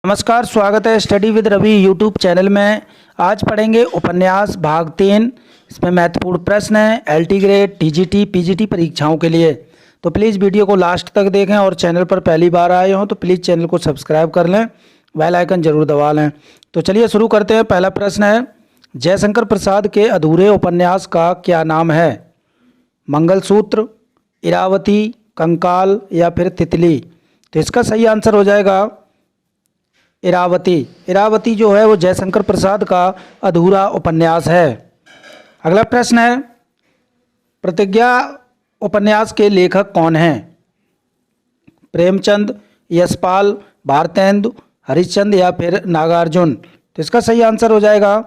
नमस्कार, स्वागत है study with Ravi YouTube channel में। आज पढ़ेंगे उपन्यास भाग 3। इसमें महत्वपूर्ण प्रश्न है एलटी ग्रेड, टीजीटी, पीजीटी परीक्षाओं के लिए। तो प्लीज़ वीडियो को लास्ट तक देखें और चैनल पर पहली बार आए हों तो प्लीज़ चैनल को सब्सक्राइब कर लें, बेल आइकन जरूर दबा लें। तो चलिए शुरू करते हैं। पहला प्रश्न है, जयशंकर प्रसाद के अधूरे उपन्यास का क्या नाम है? मंगलसूत्र, इरावती, कंकाल या फिर तितली? तो इसका सही आंसर हो जाएगा इरावती। इरावती जो है वो जयशंकर प्रसाद का अधूरा उपन्यास है। अगला प्रश्न है, प्रतिज्ञा उपन्यास के लेखक कौन हैं? प्रेमचंद, यशपाल, भारतेंदु, हरिश्चंद्र या फिर नागार्जुन? तो इसका सही आंसर हो जाएगा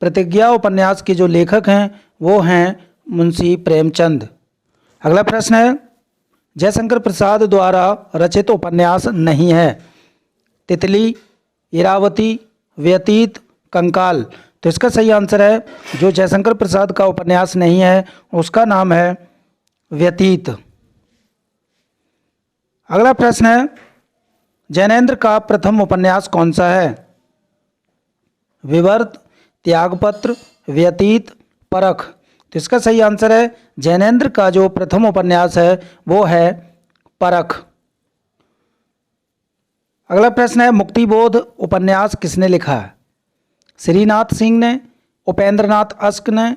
प्रतिज्ञा उपन्यास के जो लेखक हैं वो हैं मुंशी प्रेमचंद। अगला प्रश्न है, जयशंकर प्रसाद द्वारा रचित उपन्यास नहीं है? तितली, इरावती, व्यतीत, कंकाल? तो इसका सही आंसर है जो जयशंकर प्रसाद का उपन्यास नहीं है उसका नाम है व्यतीत। अगला प्रश्न है, जैनेन्द्र का प्रथम उपन्यास कौन सा है? विवर्त, त्यागपत्र, व्यतीत, परख? तो इसका सही आंसर है जैनेन्द्र का जो प्रथम उपन्यास है वो है परख। अगला प्रश्न है, मुक्तिबोध उपन्यास किसने लिखा है? श्रीनाथ सिंह ने, उपेंद्रनाथ अश्क ने,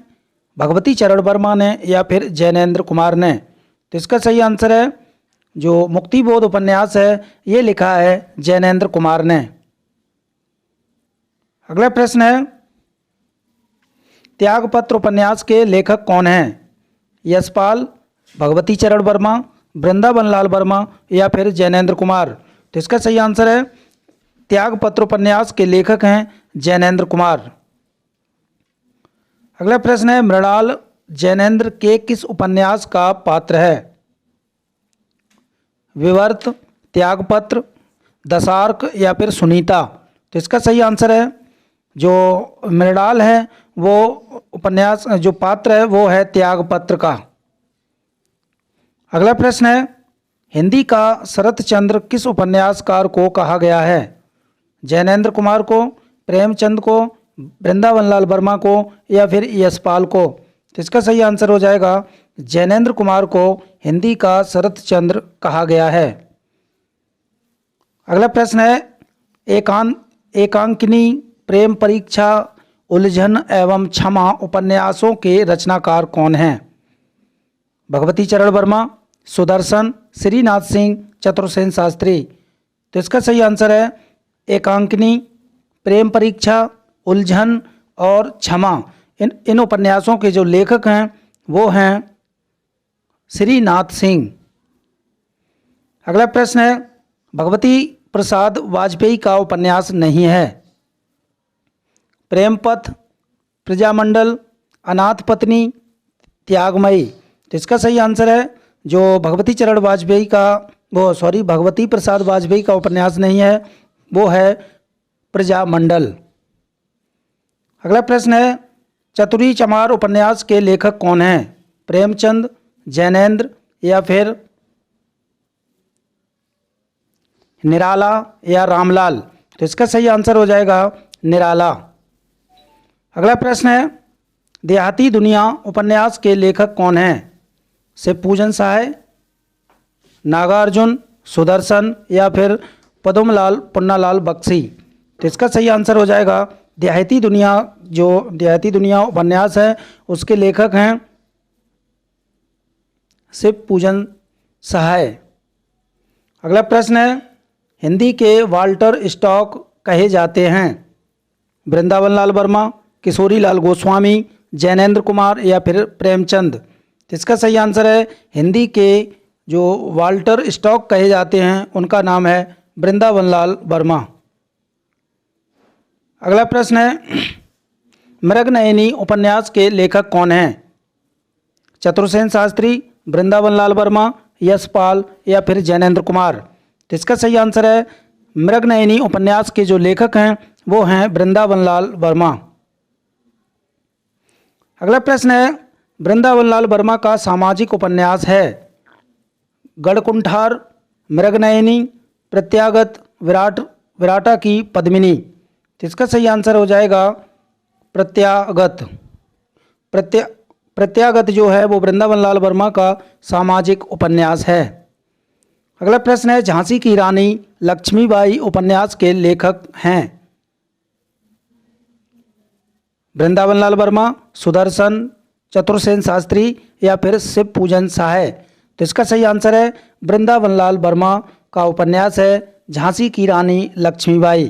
भगवती चरण वर्मा ने या फिर जैनेन्द्र कुमार ने? तो इसका सही आंसर है जो मुक्तिबोध उपन्यास है ये लिखा है जैनेन्द्र कुमार ने। अगला प्रश्न है, त्यागपत्र उपन्यास के लेखक कौन हैं? यशपाल, भगवती चरण वर्मा, वृंदावन लाल वर्मा या फिर जैनेन्द्र कुमार? तो इसका सही आंसर है त्यागपत्र उपन्यास के लेखक हैं जैनेन्द्र कुमार। अगला प्रश्न है, मृणाल जैनेन्द्र के किस उपन्यास का पात्र है? विवर्त, त्यागपत्र, दशार्क या फिर सुनीता? तो इसका सही आंसर है जो मृणाल है वो उपन्यास जो पात्र है वो है त्यागपत्र का। अगला प्रश्न है, हिंदी का शरत चंद्र किस उपन्यासकार को कहा गया है? जैनेन्द्र कुमार को, प्रेमचंद को, वृंदावन लाल वर्मा को या फिर यशपाल को? तो इसका सही आंसर हो जाएगा जैनेन्द्र कुमार को हिंदी का शरत चंद्र कहा गया है। अगला प्रश्न है, एकांकिनी, प्रेम परीक्षा, उलझन एवं क्षमा उपन्यासों के रचनाकार कौन हैं? भगवती चरण वर्मा, सुदर्शन, श्रीनाथ सिंह, चतुर्सेन शास्त्री? तो इसका सही आंसर है एकांकिनी, प्रेम परीक्षा, उलझन और क्षमा। इन उपन्यासों के जो लेखक हैं वो हैं श्रीनाथ सिंह। अगला प्रश्न है, भगवती प्रसाद वाजपेयी का उपन्यास नहीं है? प्रेमपथ, प्रजामंडल, अनाथ पत्नी, त्यागमयी? तो इसका सही आंसर है जो भगवती प्रसाद वाजपेयी का उपन्यास नहीं है वो है प्रजामंडल। अगला प्रश्न है, चतुरी चमार उपन्यास के लेखक कौन हैं? प्रेमचंद, जैनेन्द्र या फिर निराला या रामलाल? तो इसका सही आंसर हो जाएगा निराला। अगला प्रश्न है, देहाती दुनिया उपन्यास के लेखक कौन हैं? शिवपूजन सहाय, नागार्जुन, सुदर्शन या फिर पद्मलाल पुन्नालाल बख्शी? तो इसका सही आंसर हो जाएगा देहाती दुनिया उपन्यास है उसके लेखक हैं शिवपूजन सहाय। अगला प्रश्न है, हिंदी के वाल्टर स्कॉट कहे जाते हैं? वृंदावन लाल वर्मा, किशोरी लाल गोस्वामी, जैनेन्द्र कुमार या फिर प्रेमचंद? तो इसका सही आंसर है हिंदी के जो वाल्टर स्कॉट कहे जाते हैं उनका नाम है वृंदावन लाल वर्मा। अगला प्रश्न है, मृगनयनी उपन्यास के लेखक कौन हैं? चतुर्सेन शास्त्री, वृंदावन लाल वर्मा, यशपाल या फिर जैनेन्द्र कुमार? तो इसका सही आंसर है मृगनयनी उपन्यास के जो लेखक हैं वो हैं वृंदावन लाल वर्मा। अगला प्रश्न है, वृंदावन लाल वर्मा का सामाजिक उपन्यास है? गढ़कुंठार, मृगनयनी, प्रत्यागत, विराट विराटा की पद्मिनी। तो इसका सही आंसर हो जाएगा प्रत्यागत। प्रत्यागत जो है वो वृंदावन लाल वर्मा का सामाजिक उपन्यास है। अगला प्रश्न है, झांसी की रानी लक्ष्मीबाई उपन्यास के लेखक हैं? वृंदावन लाल वर्मा, सुदर्शन, चतुर्सेन शास्त्री या फिर शिव पूजन साहे। तो इसका सही आंसर है वृंदावन लाल वर्मा का उपन्यास है झांसी की रानी लक्ष्मीबाई।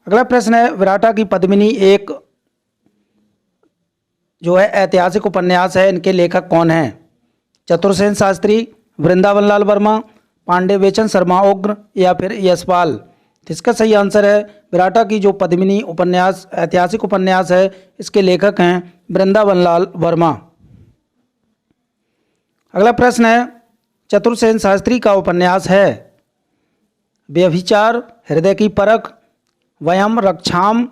अगला प्रश्न है, विराटा की पद्मिनी एक जो है ऐतिहासिक उपन्यास है, इनके लेखक कौन हैं? चतुर्सेन शास्त्री, वृंदावन लाल वर्मा, पांडे बेचन शर्मा उग्र या फिर यशपाल। तो इसका सही आंसर है विराटा की जो पद्मिनी उपन्यास ऐतिहासिक उपन्यास है, इसके लेखक हैं वृंदावन लाल वर्मा। अगला प्रश्न है, चतुर्सेन शास्त्री का उपन्यास है व्यभिचार, हृदय की परख, वयम रक्षाम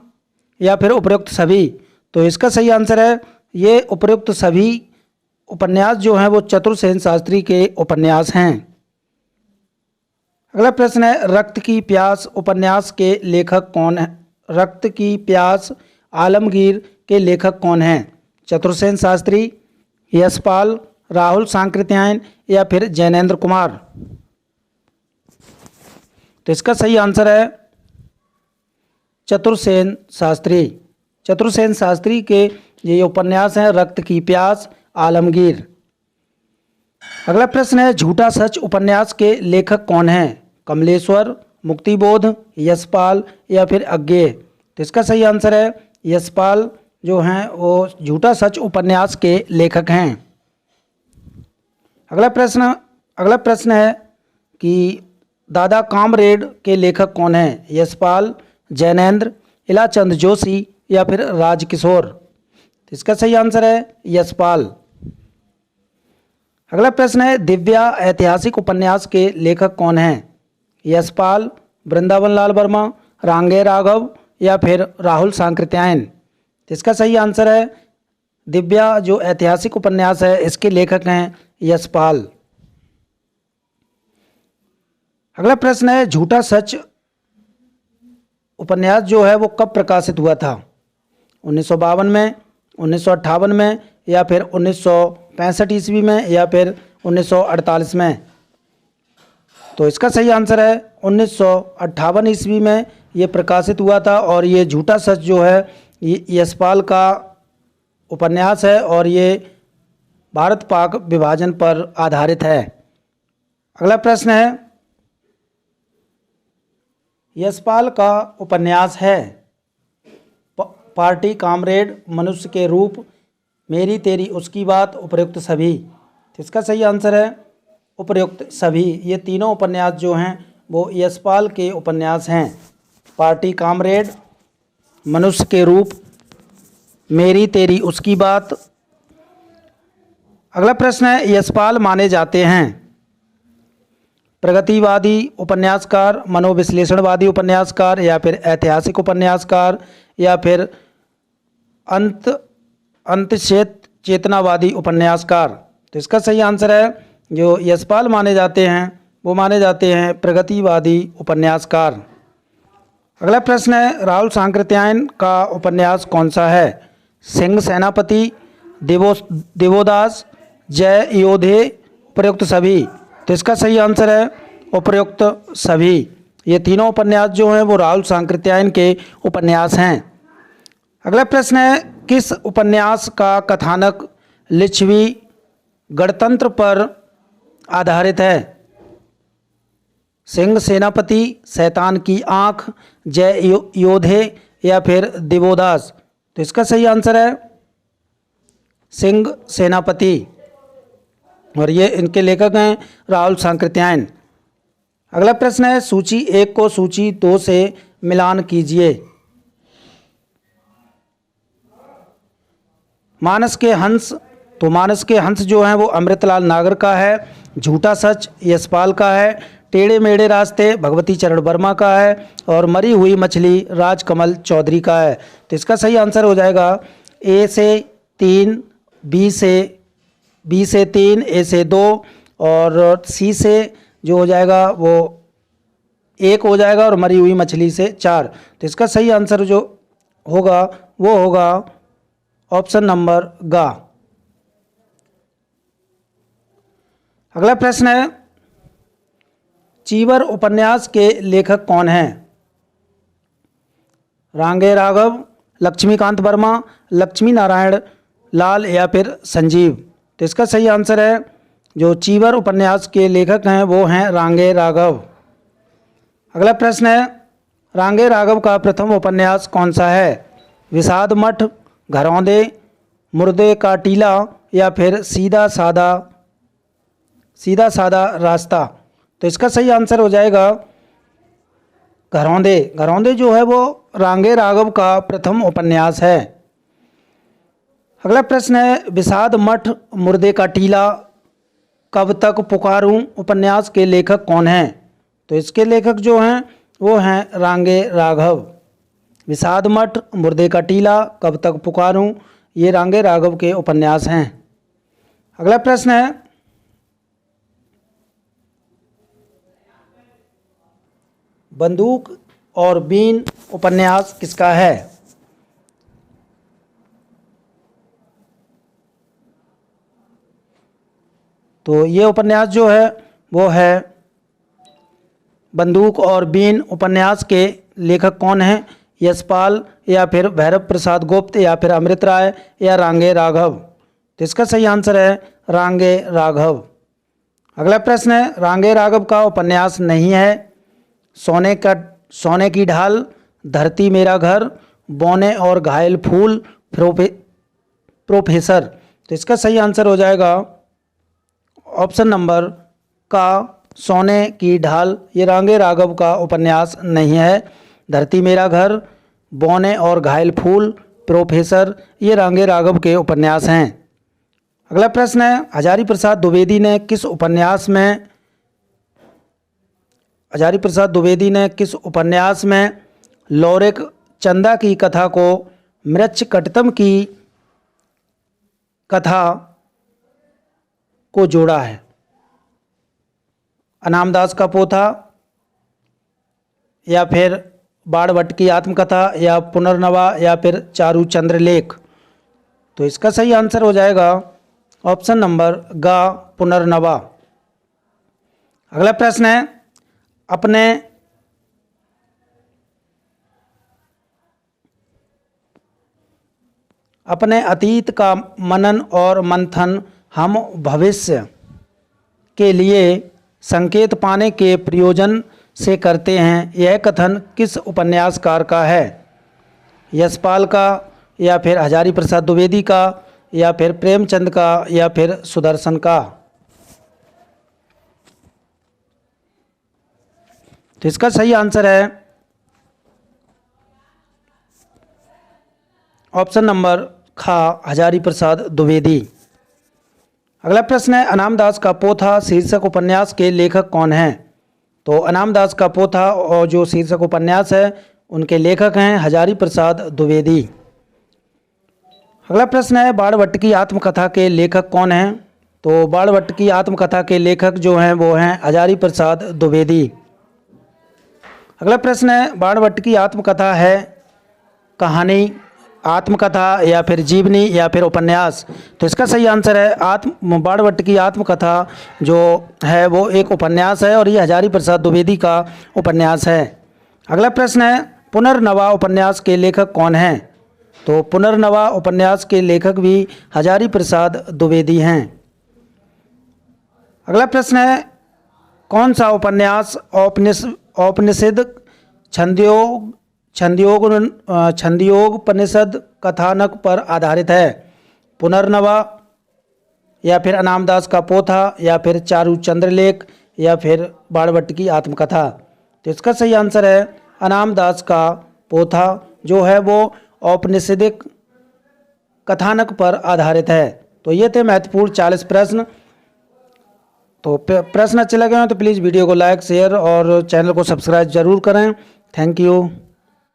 या फिर उपरोक्त सभी। तो इसका सही आंसर है ये उपरोक्त सभी उपन्यास जो हैं वो चतुर्सेन शास्त्री के उपन्यास हैं। अगला प्रश्न है, रक्त की प्यास उपन्यास के लेखक कौन है? रक्त की प्यास आलमगीर के लेखक कौन हैं? चतुर्सेन शास्त्री, यशपाल, राहुल सांकृत्यायन या फिर जैनेन्द्र कुमार। तो इसका सही आंसर है चतुर्सेन शास्त्री। चतुर्सेन शास्त्री के ये उपन्यास हैं रक्त की प्यास, आलमगीर। अगला प्रश्न है, झूठा सच उपन्यास के लेखक कौन हैं? कमलेश्वर, मुक्तिबोध, यशपाल या फिर अज्ञेय। तो इसका सही आंसर है यशपाल जो हैं वो झूठा सच उपन्यास के लेखक हैं। अगला प्रश्न है कि दादा कामरेड के लेखक कौन हैं? यशपाल, जैनेन्द्र, इलाचंद जोशी या फिर राजकिशोर। तो इसका सही आंसर है यशपाल। अगला प्रश्न है, दिव्या ऐतिहासिक उपन्यास के लेखक कौन हैं? यशपाल, वृंदावन लाल वर्मा, रांगे राघव या फिर राहुल सांकृत्यायन। तो इसका सही आंसर है दिव्या जो ऐतिहासिक उपन्यास है इसके लेखक हैं यशपाल। अगला प्रश्न है, झूठा सच उपन्यास जो है वो कब प्रकाशित हुआ था? 1952 में, 1958 में या फिर 1965 ईस्वी में या फिर 1948 में। तो इसका सही आंसर है 1958 ईस्वी में ये प्रकाशित हुआ था और ये झूठा सच जो है ये यशपाल का उपन्यास है और ये भारत पाक विभाजन पर आधारित है। अगला प्रश्न है, यशपाल का उपन्यास है पार्टी कामरेड, मनुष्य के रूप, मेरी तेरी उसकी बात, उपयुक्त सभी। तो इसका सही आंसर है उपयुक्त सभी। ये तीनों उपन्यास जो हैं वो यशपाल के उपन्यास हैं। पार्टी कामरेड, मनुष्य के रूप, मेरी तेरी उसकी बात। अगला प्रश्न है, यशपाल माने जाते हैं प्रगतिवादी उपन्यासकार, मनोविश्लेषणवादी उपन्यासकार या फिर ऐतिहासिक उपन्यासकार या फिर अंतचेत चेतनावादी उपन्यासकार। तो इसका सही आंसर है जो यशपाल माने जाते हैं वो माने जाते हैं प्रगतिवादी उपन्यासकार। अगला प्रश्न है, राहुल सांकृत्यायन का उपन्यास कौन सा है? सिंह सेनापति, देवोदास, जय योधे, उपयुक्त सभी। तो इसका सही आंसर है उपयुक्त सभी। ये तीनों उपन्यास जो हैं वो राहुल सांकृत्यायन के उपन्यास हैं। अगला प्रश्न है, किस उपन्यास का कथानक लिच्छवी गणतंत्र पर आधारित है? सिंह सेनापति, शैतान की आँख, जय योधे या फिर देवोदास। तो इसका सही आंसर है सिंह सेनापति और ये इनके लेखक हैं राहुल सांकृत्यायन। अगला प्रश्न है, सूची 1 को सूची 2 से मिलान कीजिए। मानस के हंस, तो मानस के हंस जो हैं वो अमृतलाल नागर का है। झूठा सच यशपाल का है। टेढ़े मेढ़े रास्ते भगवती चरण वर्मा का है और मरी हुई मछली राजकमल चौधरी का है। तो इसका सही आंसर हो जाएगा ए से 3, बी से 3, ए से 2 और सी से जो हो जाएगा वो 1 हो जाएगा और मरी हुई मछली से 4। तो इसका सही आंसर जो होगा वो होगा ऑप्शन नंबर गा। अगला प्रश्न है, चीवर उपन्यास के लेखक कौन हैं? रांगे राघव, लक्ष्मीकांत वर्मा, लक्ष्मी नारायण लाल या फिर संजीव। तो इसका सही आंसर है जो चीवर उपन्यास के लेखक हैं वो हैं रांगे राघव। अगला प्रश्न है, रांगे राघव का प्रथम उपन्यास कौन सा है? विषाद मठ, घरौंदे, मुर्दे का टीला या फिर सीधा सादा रास्ता। तो इसका सही आंसर हो जाएगा घरौंदे। घरौंदे जो है वो रांगे राघव का प्रथम उपन्यास है। अगला प्रश्न है, विषाद मठ, मुर्दे का टीला, कब तक पुकारूं उपन्यास के लेखक कौन हैं? तो इसके लेखक जो हैं वो हैं रांगे राघव। विषाद मठ, मुर्दे का टीला, कब तक पुकारूं, ये रांगे राघव के उपन्यास हैं। अगला प्रश्न है, बंदूक और बीन उपन्यास किसका है? तो ये उपन्यास जो है वो है बंदूक और बीन उपन्यास के लेखक कौन हैं? यशपाल या फिर भैरव प्रसाद गुप्त या फिर अमृत राय या रांगे राघव। तो इसका सही आंसर है रांगे राघव। अगला प्रश्न है, रांगे राघव का उपन्यास नहीं है सोने की ढाल, धरती मेरा घर, बौने और घायल फूल, प्रोफेसर। तो इसका सही आंसर हो जाएगा ऑप्शन नंबर का सोने की ढाल। ये रांगे राघव का उपन्यास नहीं है। धरती मेरा घर, बौने और घायल फूल, प्रोफेसर, ये रांगे राघव के उपन्यास हैं। अगला प्रश्न है, हजारी प्रसाद द्विवेदी ने किस उपन्यास में लौरिक चंदा की कथा को मृच्छकटितम की कथा को जोड़ा है? अनामदास का पोथा या फिर बाणभट्ट की आत्मकथा या पुनर्नवा या फिर चारूचंद्र लेख। तो इसका सही आंसर हो जाएगा ऑप्शन नंबर गा, पुनर्नवा। अगला प्रश्न है, अपने अतीत का मनन और मंथन हम भविष्य के लिए संकेत पाने के प्रयोजन से करते हैं, यह कथन किस उपन्यासकार का है? यशपाल का या फिर हजारी प्रसाद द्विवेदी का या फिर प्रेमचंद का या फिर सुदर्शन का? तो इसका सही आंसर है ऑप्शन नंबर खा, हजारी प्रसाद द्विवेदी। अगला प्रश्न है, अनामदास का पोथा शीर्षक उपन्यास के लेखक कौन हैं? तो अनामदास का पोथा और जो शीर्षक उपन्यास है उनके लेखक हैं हजारी प्रसाद द्विवेदी। अगला प्रश्न है, बाणभट्ट की आत्मकथा के लेखक कौन हैं? तो बाणभट्ट की आत्मकथा के लेखक जो हैं वो हैं हजारी प्रसाद द्विवेदी। अगला प्रश्न है, बाणभट्ट की आत्मकथा है कहानी, आत्मकथा या फिर जीवनी या फिर उपन्यास? तो इसका सही आंसर है बाणभट्ट की आत्मकथा जो है वो एक उपन्यास है और ये हजारी प्रसाद द्विवेदी का उपन्यास है। अगला प्रश्न है, पुनर्नवा उपन्यास के लेखक कौन हैं? तो पुनर्नवा उपन्यास के लेखक भी हजारी प्रसाद द्विवेदी हैं। अगला प्रश्न है, कौन सा उपन्यास औपनिषद छंदोपनिषद कथानक पर आधारित है? पुनर्नवा या फिर अनामदास का पोथा या फिर चारूचंद्र लेख या फिर बाणभट्ट की आत्मकथा? तो इसका सही आंसर है अनामदास का पोथा जो है वो औपनिषदिक कथानक पर आधारित है। तो ये थे महत्वपूर्ण 40 प्रश्न। तो प्रश्न अच्छे लगे हो तो प्लीज़ वीडियो को लाइक, शेयर और चैनल को सब्सक्राइब जरूर करें। Thank you.